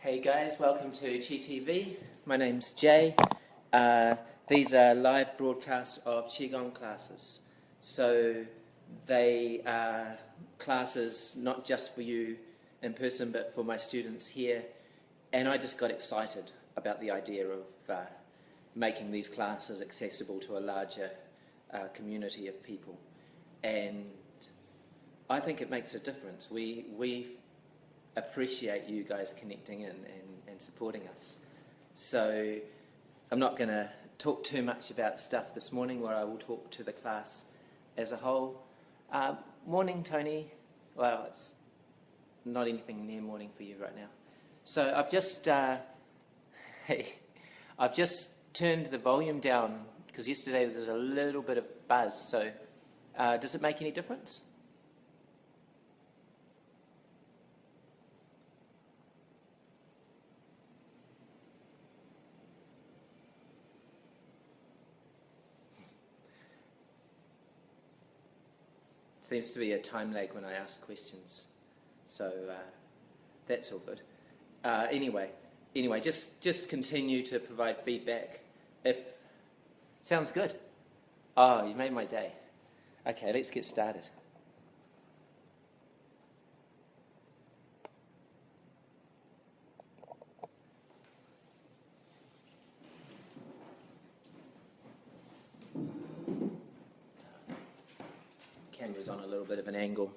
Hey guys, welcome to Chi TV. My name's Jay. These are live broadcasts of Qigong classes. So they are classes not just for you in person, but for my students here. And I just got excited about the idea of making these classes accessible to a larger community of people. And I think it makes a difference. We appreciate you guys connecting in and supporting us. So I'm not going to talk too much about stuff this morning, where I will talk to the class as a whole. Morning, Tony. Well, it's not anything near morning for you right now. So I've just I've just turned the volume down because yesterday there was a little bit of buzz. So does it make any difference? Seems to be a time lag when I ask questions, so that's all good. Anyway, just continue to provide feedback. If sounds good. Oh, you made my day. Okay, let's get started. Camera's on a little bit of an angle.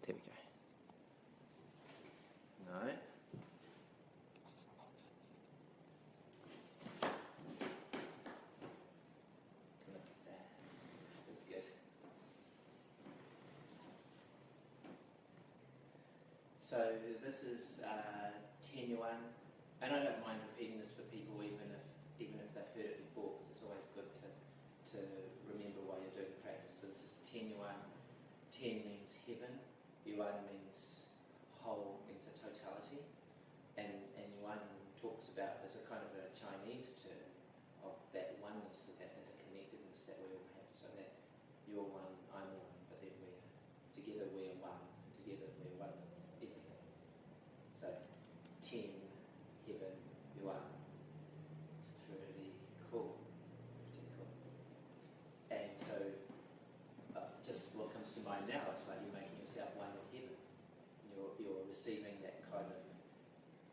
There we go. No. That's good. So this is Yuan, and I don't mind repeating this for people even if they've heard it before, because it's always good to remember why you're doing the practice. So this is Yuan. Ten means heaven, Yuan means whole, means a totality, and Yuan talks about as a kind of a Chinese term of that oneness, of that interconnectedness that we all have, so that you're one, I'm one, but then together we're one, and together we're one with everything. So ten, heaven, Yuan. It's pretty cool. And so just what comes to mind now, it's like you're making yourself one with heaven. You're receiving that kind of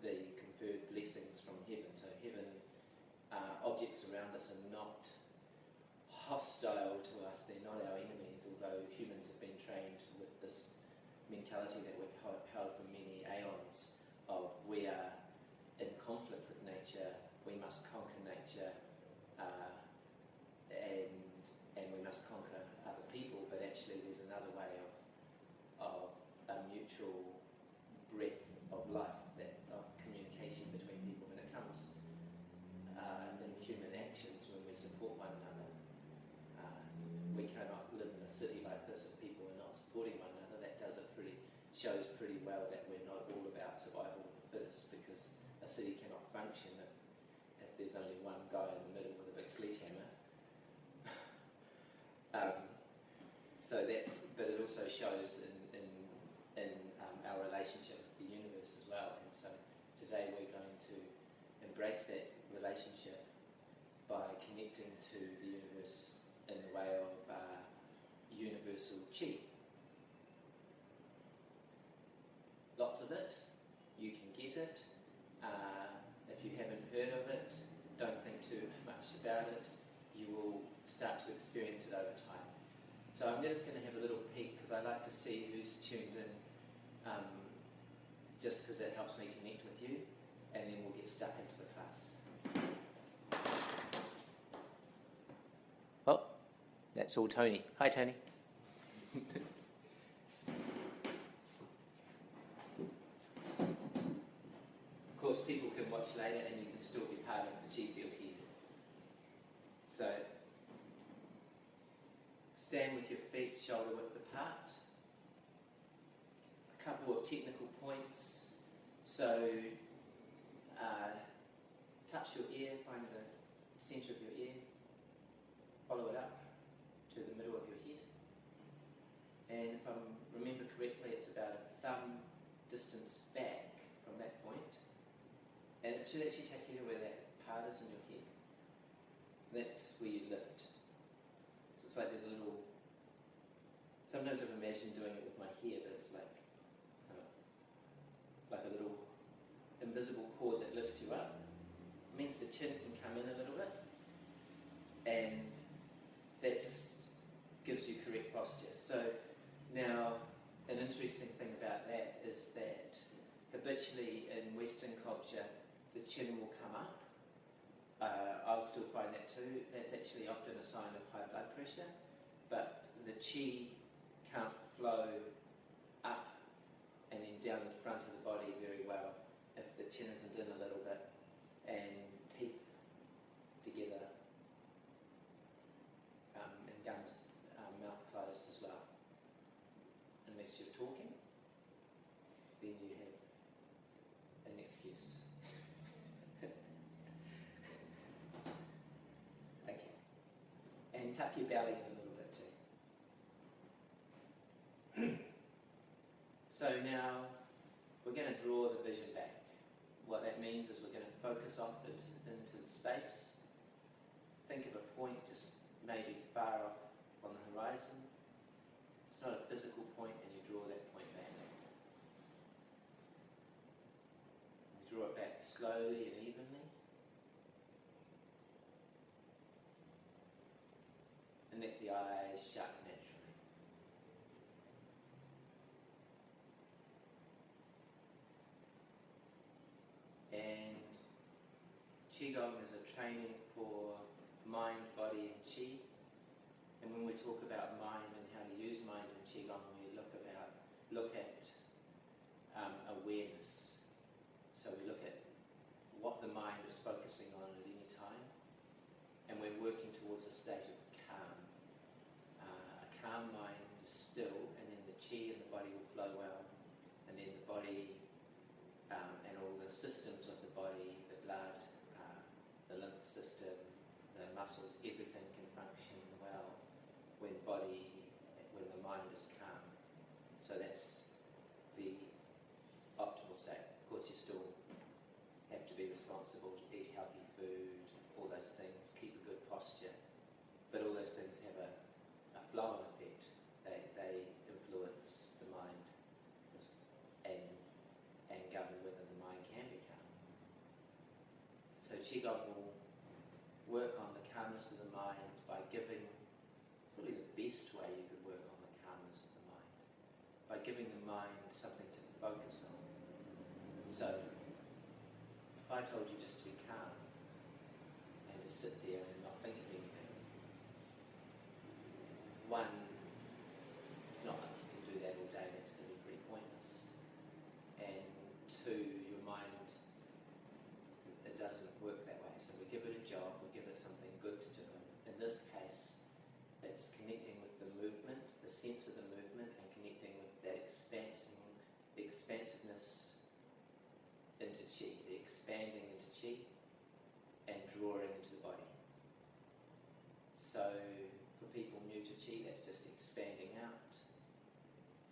the conferred blessings from heaven. So heaven, objects around us are not hostile to us, they're not our enemies, although humans have been trained with this mentality that we've held for many aeons of we are in conflict with nature, we must conquer nature, and we must conquer other people, but actually there's another way of a mutual breath of life, of communication between people when it comes in human actions, when we support one another. We cannot live in a city like this if people are not supporting one another. That shows pretty well that we're not all about survival of the fittest, because a city cannot function if there's only one guy in the middle with a big sledgehammer. But it also shows in our relationship with the universe as well. And so today we're going to embrace that relationship by connecting to the universe in the way of universal Chi. Lots of it, you can get it. If you haven't heard of it, don't think too much about it. You will start to experience it over time. So I'm just going to have a little peek, because I like to see who's tuned in, just because it helps me connect with you, and then we'll get stuck into the class. Oh, that's all Tony. Hi, Tony. Of course, people can watch later and you can still be part of the Chi field here. So stand with your feet shoulder width apart. A couple of technical points. So touch your ear, find the centre of your ear, follow it up to the middle of your head. And if I remember correctly, it's about a thumb distance back from that point, and it should actually take you to where that part is in your head. That's where you lift. So it's like there's a little, sometimes I've imagined doing it with my hair, but it's like a little invisible cord that lifts you up. It means the chin can come in a little bit, and that just gives you correct posture. So now, an interesting thing about that is that habitually in Western culture, the chin will come up. I'll still find that too. That's actually often a sign of high blood pressure, but the chi can't flow up and then down the front of the body very well if the chin isn't in a little bit and teeth together and gums, mouth closed as well. Unless you're talking, then you have an excuse. Okay. And tuck your belly in a little bit too. So now we're going to draw the vision back. What that means is we're going to focus off it into the space. Think of a point just maybe far off on the horizon. It's not a physical point, and you draw that point back. You draw it back slowly and evenly. And let the eyes shut naturally. And Qigong is a training for mind, body and Qi. And when we talk about mind and how to use mind in Qigong, we look at awareness. So we look at what the mind is focusing on at any time, and we're working towards a state of calm. A calm mind is still, and then the Qi and the body will flow well, and then the body and all the systems of the body, the blood, the lymph system, the muscles, everything can function well when the mind is calm. So that's the optimal state. Of course, you still have to be responsible to eat healthy food, all those things, keep a good posture, but all those things have a flow-on effect. They influence the mind and govern whether the mind can be calm. So Qigong will work on the calmness of the mind by giving, probably the best way you could work on the calmness of the mind, by giving the mind something to focus on. So, if I told you just to be calm and to sit there and not think of anything, one, it's not like you can do that all day, that's going to be pretty pointless. And two, your mind, it doesn't work that way. So we give it a job, we give it something good to do. In this case, it's connecting with the movement, the sense of the movement, and connecting with that expansiveness into Qi, the expanding into Qi, and drawing into the body. So for people new to Qi, that's just expanding out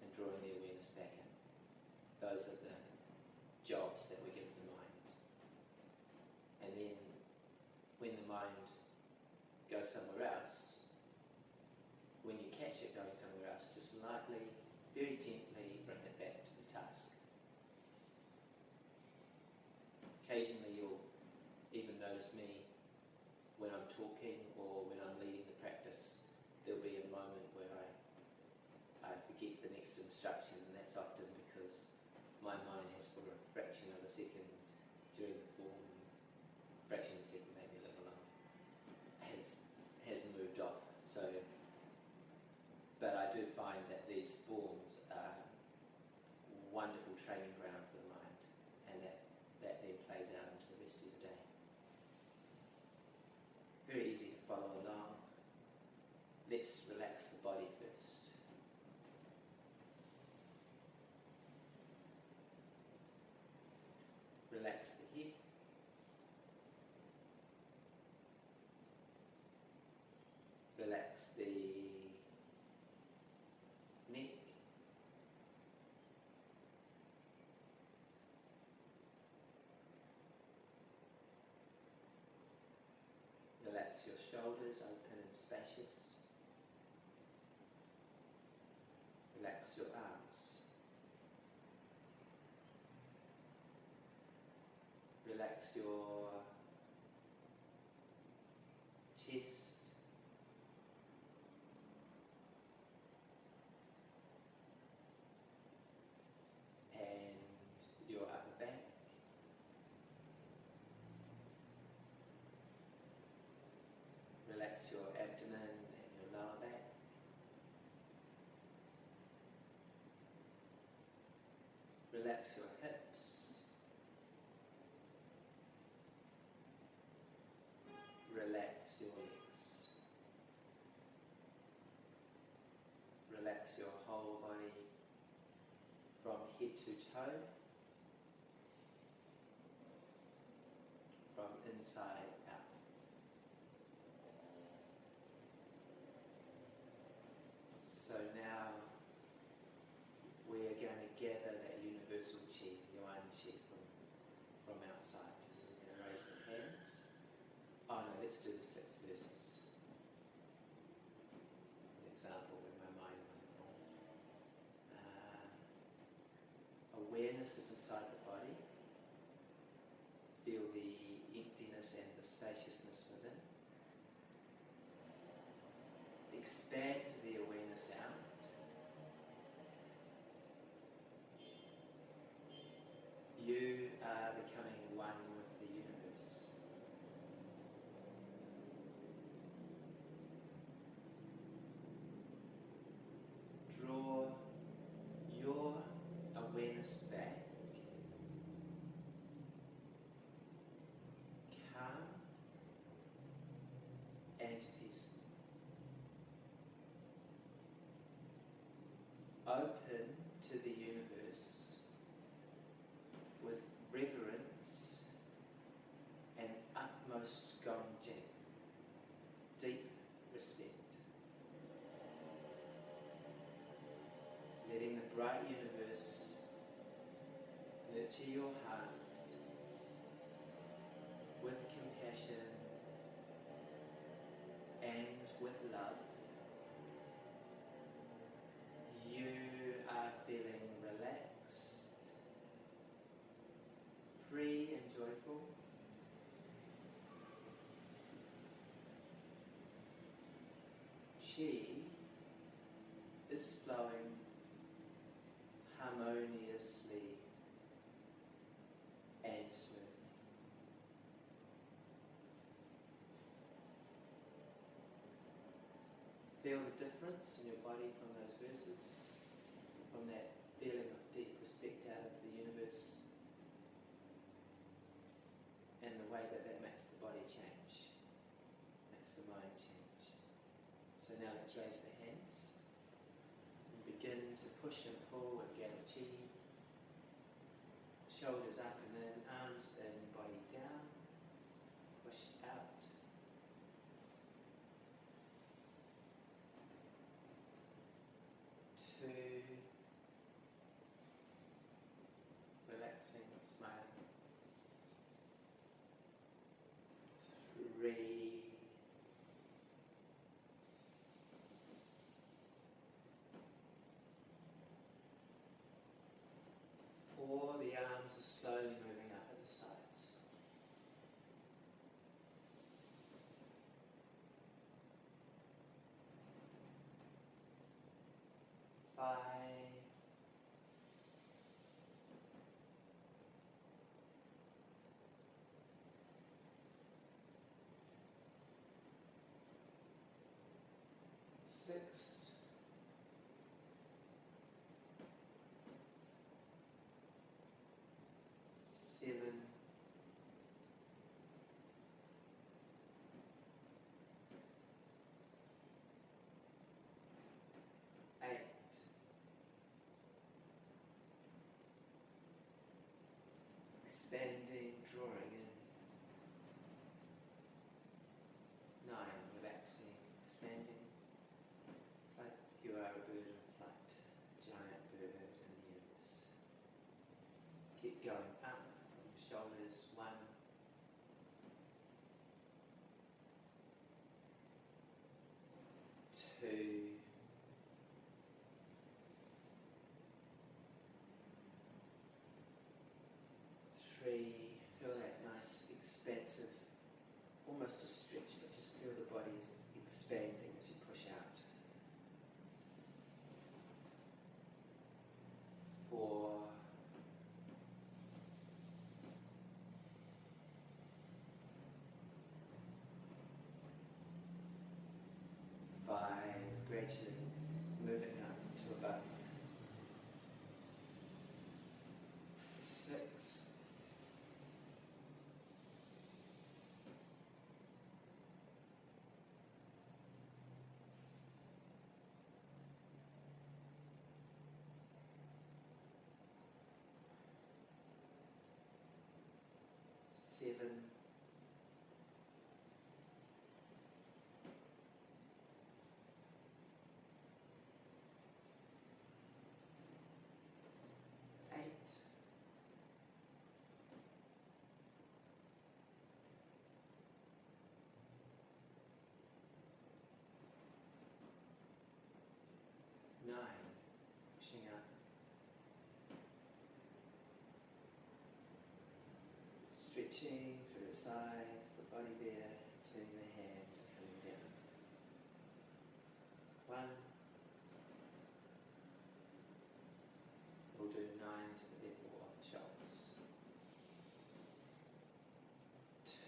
and drawing the awareness back in. Those are the jobs that we give the mind. And then when the mind goes somewhere else, when you catch it going somewhere else, just lightly, very gently bring it back to the task. Occasionally you'll even notice me when I'm talking or when I'm leading the practice, there'll be a moment where I forget the next instruction, and that's often because my mind has, for a fraction of a second during the form, fraction of a second, maybe a little longer, has moved off. So, but I do find that these forms are wonderful training ground for the mind, and that then plays out into the rest of the day. Very easy to follow along. Let's relax the body first. Relax the head. Relax the neck. Relax your shoulders, open and spacious. Relax your arms. Relax your chest. And your upper back. Relax your abdomen and your lower back. Relax your hips. Relax your legs. Relax your whole body from head to toe, from inside out. So now we are going to gather that universal Chi, the Yuan Chi from outside. So we're going to raise the hands. Oh no, let's do the 6 verses. As an example when my mind went wrong. Awareness is inside the body. Feel the emptiness and the spaciousness within. Expand the awareness out. You are becoming one with the universe. Draw your awareness back. Calm and peaceful. Open to the universe with reverence and utmost Qigong, deep respect. Letting the bright universe nurture your heart with compassion and with love. You are feeling relaxed, free and joyful. Chi is flowing harmoniously and smoothly. Feel the difference in your body from those verses, from that feeling of deep respect out into the universe, and the way that that makes the body change, makes the mind change. So now let's raise the hands and begin to push and pull and gather Chi. Shoulders up and in, arms in, body down, push out. Two, relaxing, smiling. Three, four, the arms are slowly moving up at the sides. 5, 6, 7, 8, expanding, drawing in. 9, relaxing, expanding. It's like you are a bird in flight, a giant bird in the universe. Keep going up from your shoulders. 1, across to stretch, but just feel the body is expanding as you push out. 4, 5, gradually moving up to above. 6, 7, 8, 9, pushing up. Stretching through the sides, the body there, turning the hands, coming down. 1. We'll do 9 to the level of the shoulders.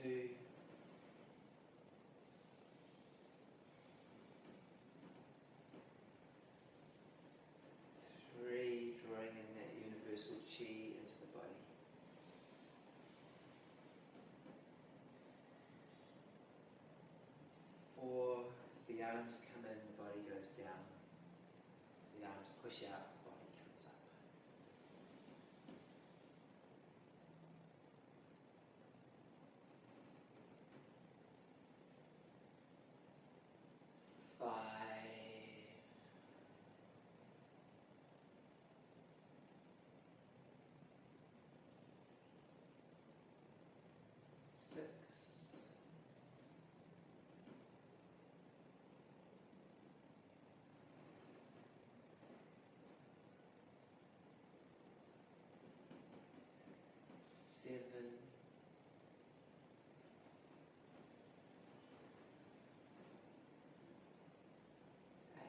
2. 3, drawing in that universal chi into the body. 4, as the arms come in, the body goes down. As the arms push out, the body comes up. 5, 6, 7, 8,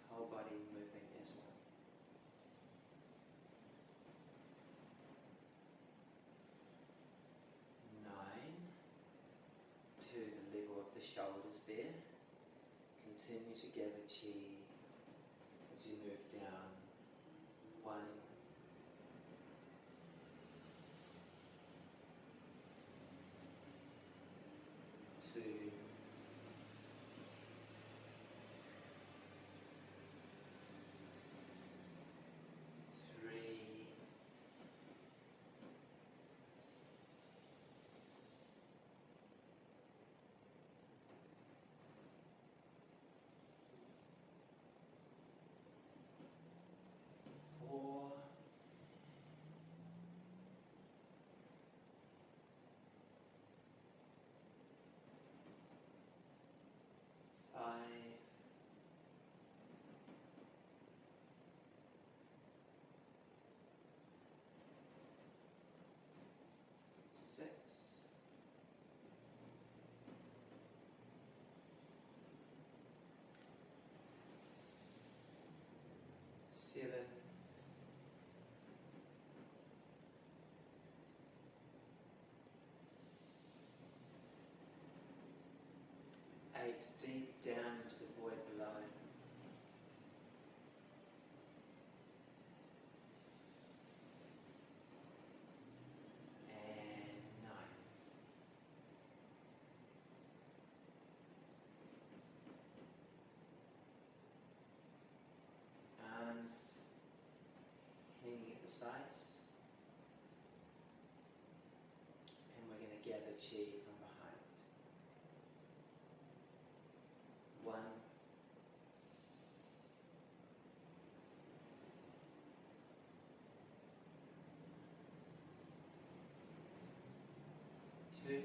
whole body moving as well. 9, to the level of the shoulders there. Continue to gather chi as you move down. 1, 2, 3, 4, 5, 6, 7, 8, deep down into the void below. 9. Arms hanging at the sides. And we're going to gather chi from behind. 1, 2,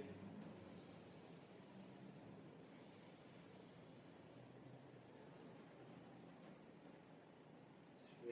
3, 4,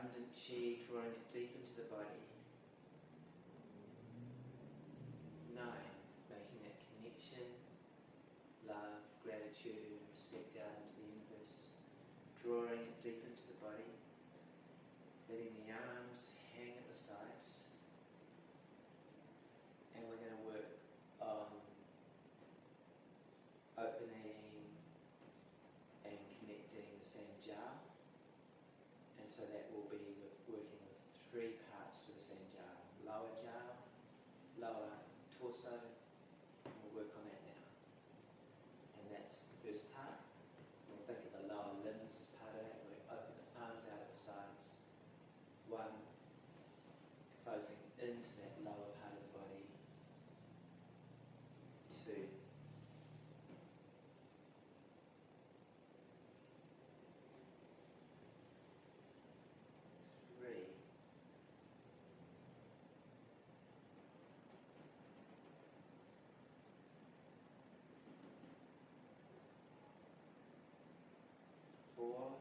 abundant Chi, drawing it deep into the body. 9, making that connection, love, gratitude, and respect out into the universe, drawing it deep into the body, letting the arms hang at the sides, and we're going to work on opening and connecting the same jaw, and so that will be with working with 3 parts to the same jaw: lower jaw, lower torso, and we'll work on that now. And that's the first part. We'll think of the lower limbs as part of that. We'll open the arms out at the sides. 1, closing into that lower part of the body. 2, 3, 4,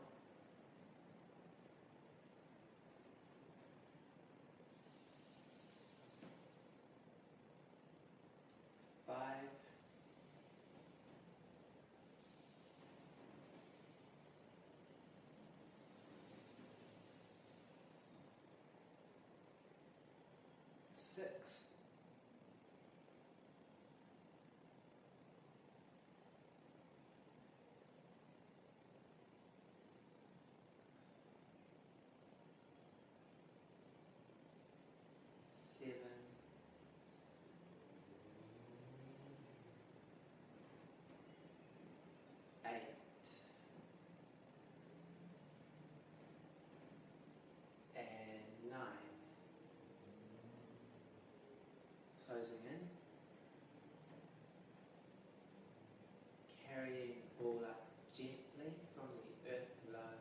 5, 6, 7, 8, 9. Closing in, carrying the ball up gently from the earth below,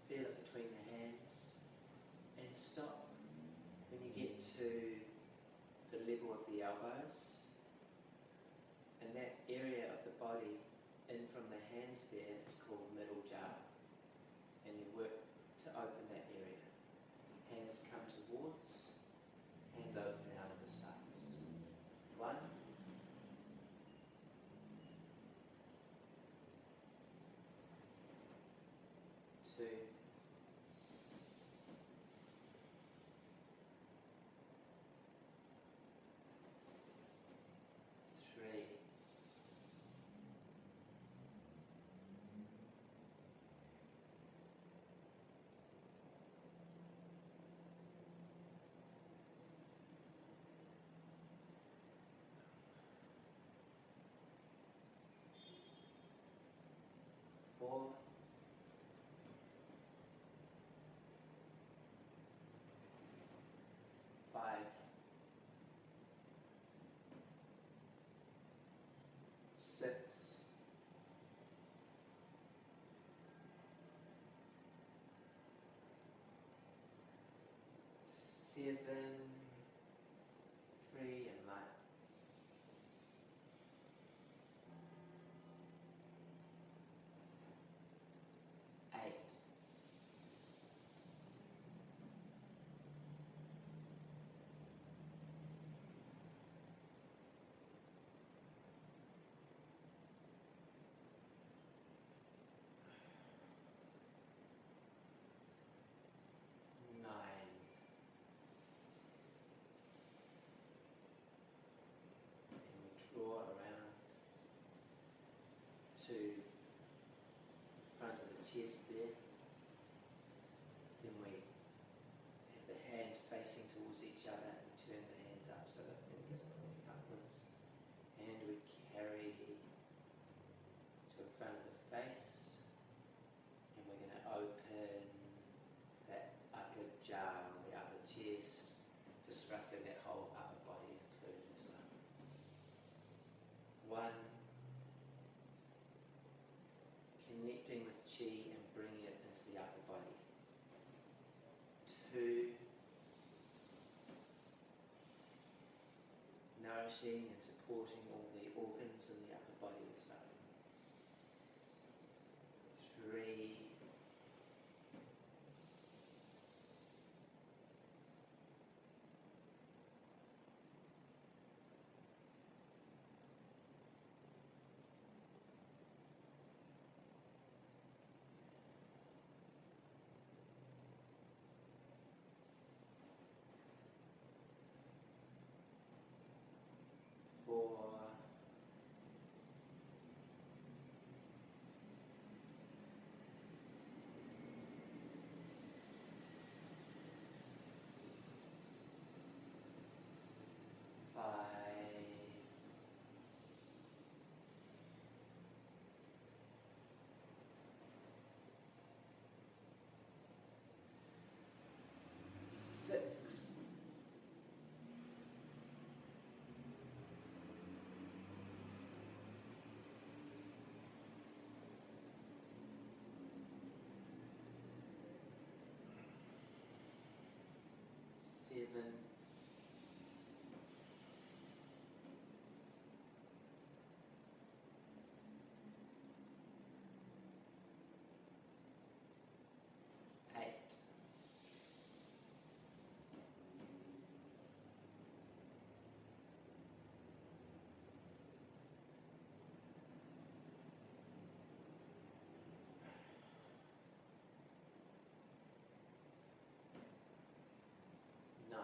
feel it between the hands, and stop when you get to the level of the elbows, and that area of the body in from the hands there is called middle jaw, and you work to open that area. Hands come towards, hands open out of the sides. 1, 2, 3, 4, 5, 6, 7, 3, and light. 8, 9, and we draw around to the front of the chest there. Then we have the hands facing towards each other and we turn the hands up so that the fingers are pointing upwards. And we carry to the front of the face, and we're going to open that upper jaw, the upper chest, just roughly that whole upper body included as well. 1, connecting with Chi and bringing it into the upper body. 2, nourishing and supporting all the organs in the upper body as well. 3, 7, 8, 9.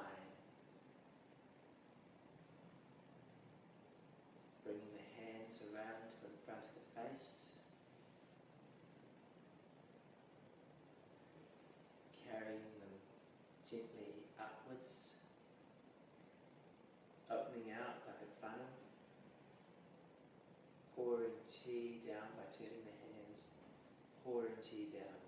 Bringing the hands around to in front of the face, carrying them gently upwards, opening out like a funnel, pouring chi down by turning the hands, pouring chi down.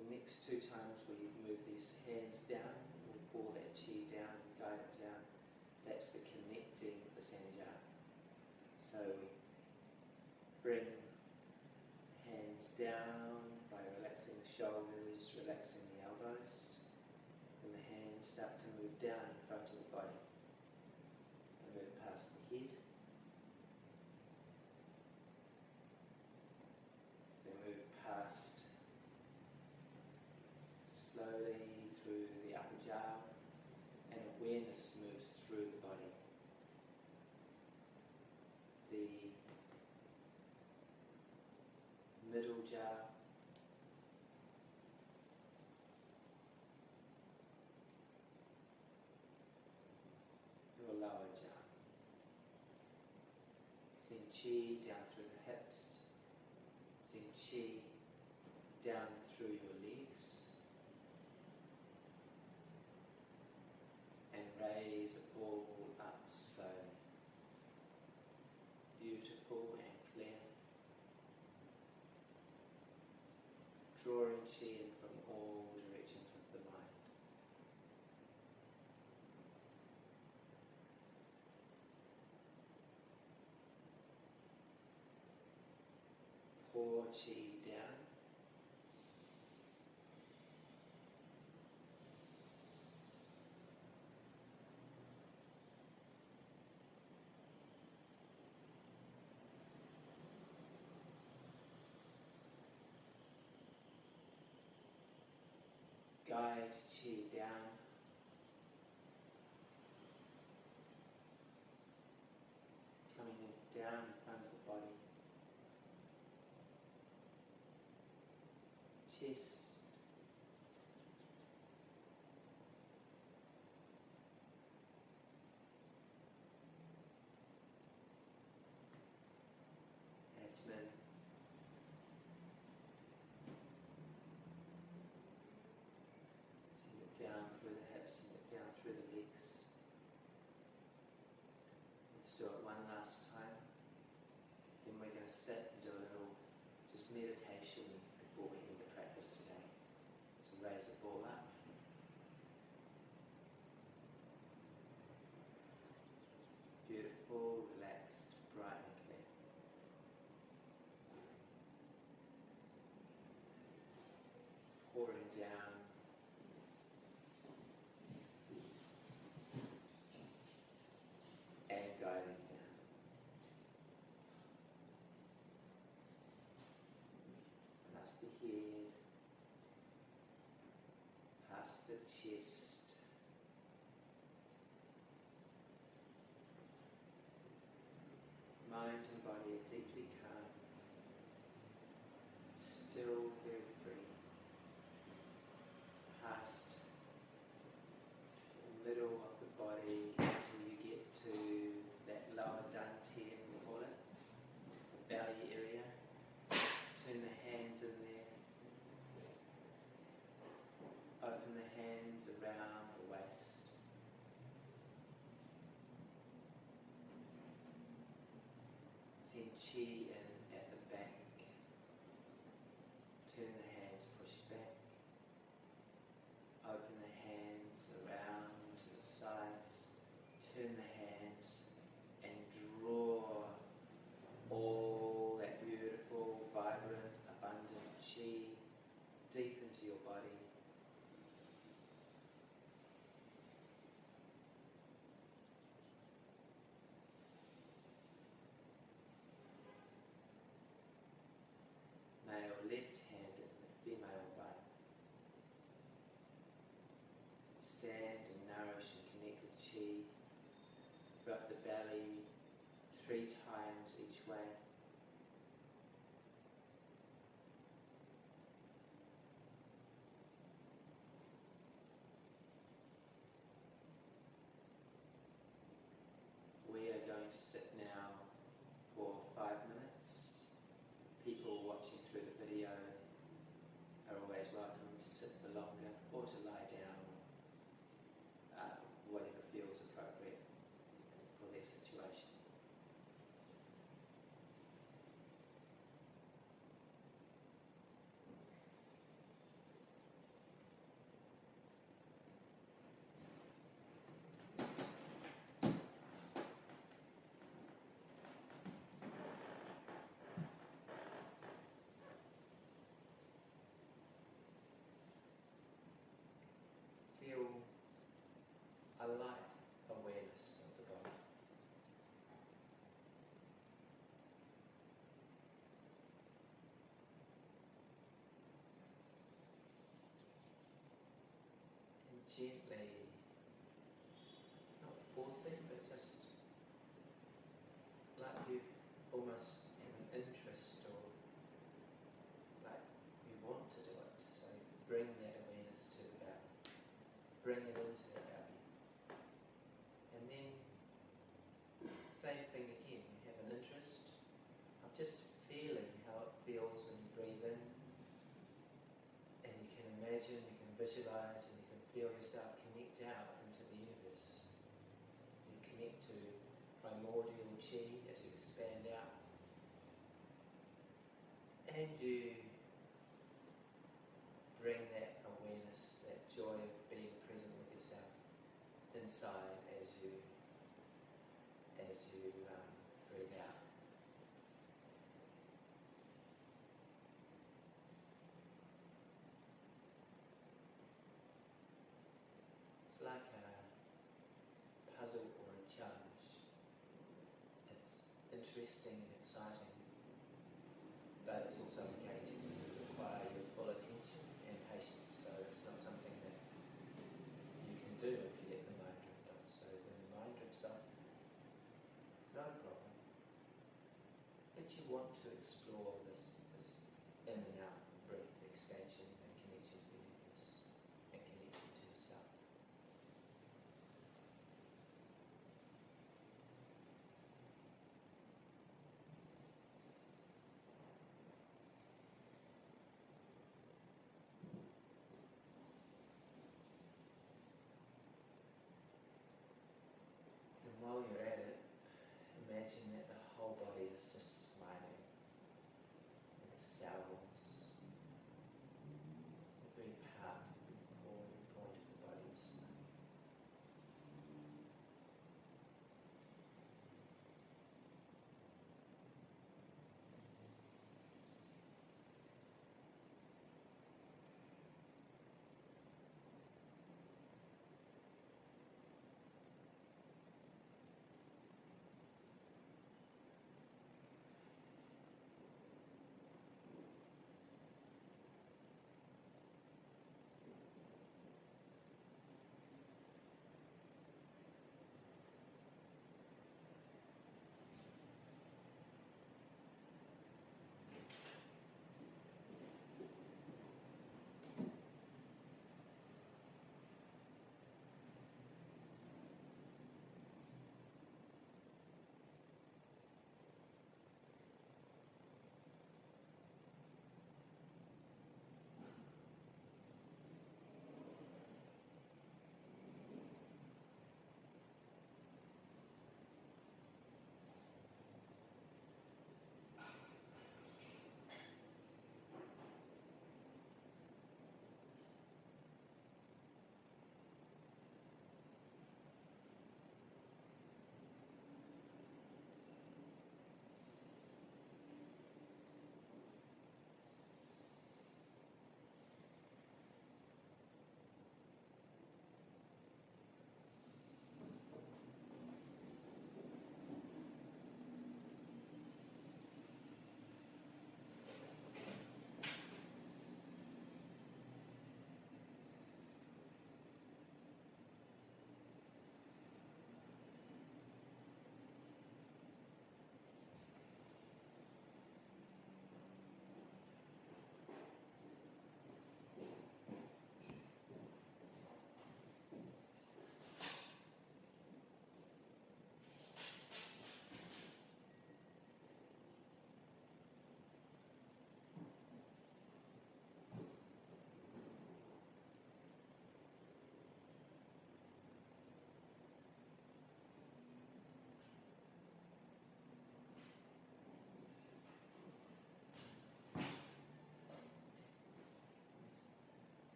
The next 2 times we move these hands down, we pour that chi down, guide it down. That's the connecting the sanja. So we bring hands down by relaxing the shoulders, relaxing the elbows, and the hands start to move down in front of the body. They move past the head. They move past slowly through the upper jaw, and awareness moves through the body. The middle jaw, your lower jaw. Send chi down through the hips, send chi down through your legs, and raise the ball up slowly. Beautiful and clear. Drawing chi in from all directions of the mind. Pour chi down. Guide chi down. Coming down in front of the body. Chest. Abdomen. Send it down through the hips, send it down through the legs. Let's do it one last time. Then we're going to sit and do a little just meditation before we end the practice today. So raise the ball up. Beautiful, relaxed, bright and clear. Pouring down. And guiding down. Past the head, past the chest, mind and body are deeply calm, still very free. Past the middle of the body until you get to that lower dantian, we call it, the belly area. Turn the hands in there. Open the hands around the waist. Send chi in at the back. Turn the hands, push back. Open the hands around to the sides. Turn the hands and draw all that beautiful, vibrant, abundant chi deep into your body. expand and nourish and connect with Chi. Rub the belly 3 times each way. We are going to sit now for 5 minutes. People watching through the video are always welcome to sit for longer or to lie down, whatever feels appropriate for their situation. Feel a light awareness of the body. And gently, not forcing, but just like you almost have an interest or like you want to do it. So bring that awareness to the belly. Bring it into the belly. And then, same thing again, you have an interest of just feeling how it feels when you breathe in. And you can imagine, you can visualize, and you can feel yourself connect out into the universe. You connect to primordial Chi as you expand out. And you bring that awareness, that joy of being present with yourself inside as you breathe out. It's like a puzzle or a challenge. It's interesting and exciting, but it's also engaging. It requires your full attention and patience, so it's not something that you can do if you let the mind drift off. So when the mind drifts off, no problem. But you want to explore this in and out breath, expansion and connection to the universe and connection to yourself. And while you're at it, imagine that the whole body is just smiling. The cells, every part, every point of the body is smiling.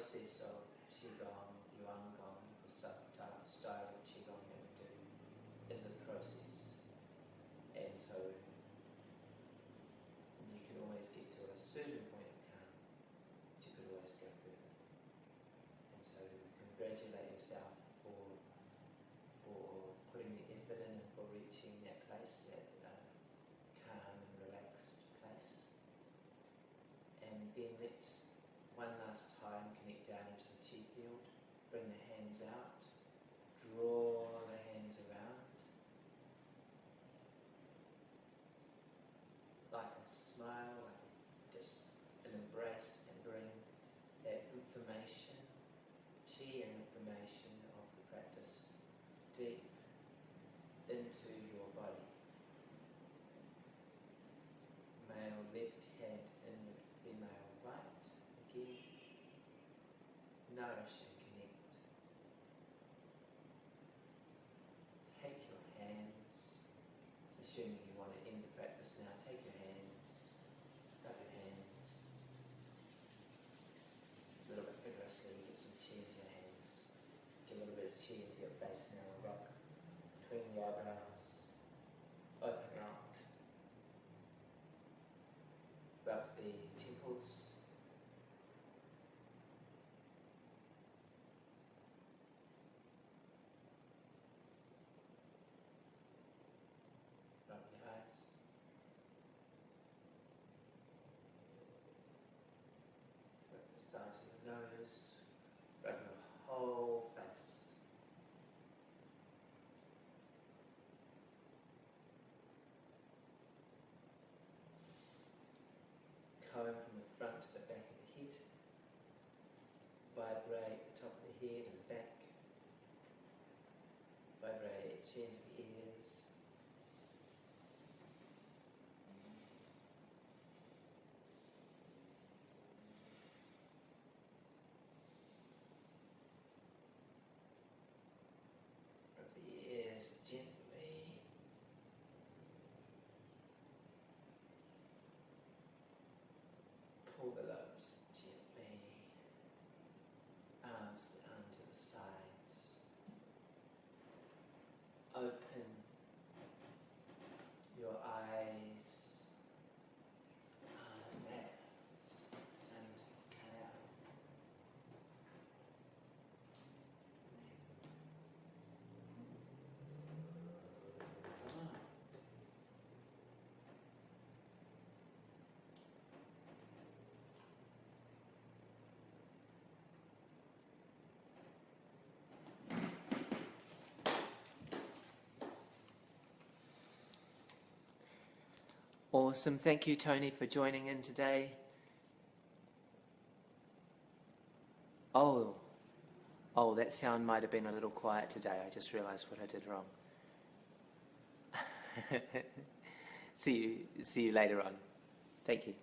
process of Qigong, Yuan-Gong, the style of Qigong that we do, is a process. And so you can always get to a certain point of calm, but you could always go further. And so congratulate yourself for putting the effort in and for reaching that place, that calm and relaxed place. And then let's, one last time, connect down into the chi field, bring the hands out, draw the hands around, like a smile, like just an embrace, and bring that information, chi and information of the practice deep into your body. Male left hand in, female right. Again, nourish and connect. Take your hands. It's assuming you want to end the practice now. Take your hands. Rub your hands. A little bit vigorously. Get some chi into your hands. Get a little bit of chi into your face now. Rock between the eyebrows. Open out. Rub the temples. Rub the eyes. Rub the sides of the nose. Rub your whole face. Comb from the front to the back of the head. Vibrate the top of the head and the back. Vibrate chin to the ears. Rub the ears gently. Pull the lobes gently. Arms down to the sides. Open your eyes. That's starting to cut out. Come on. Awesome. Thank you, Tony, for joining in today. Oh, that sound might have been a little quiet today. I just realized what I did wrong. See you later on. Thank you.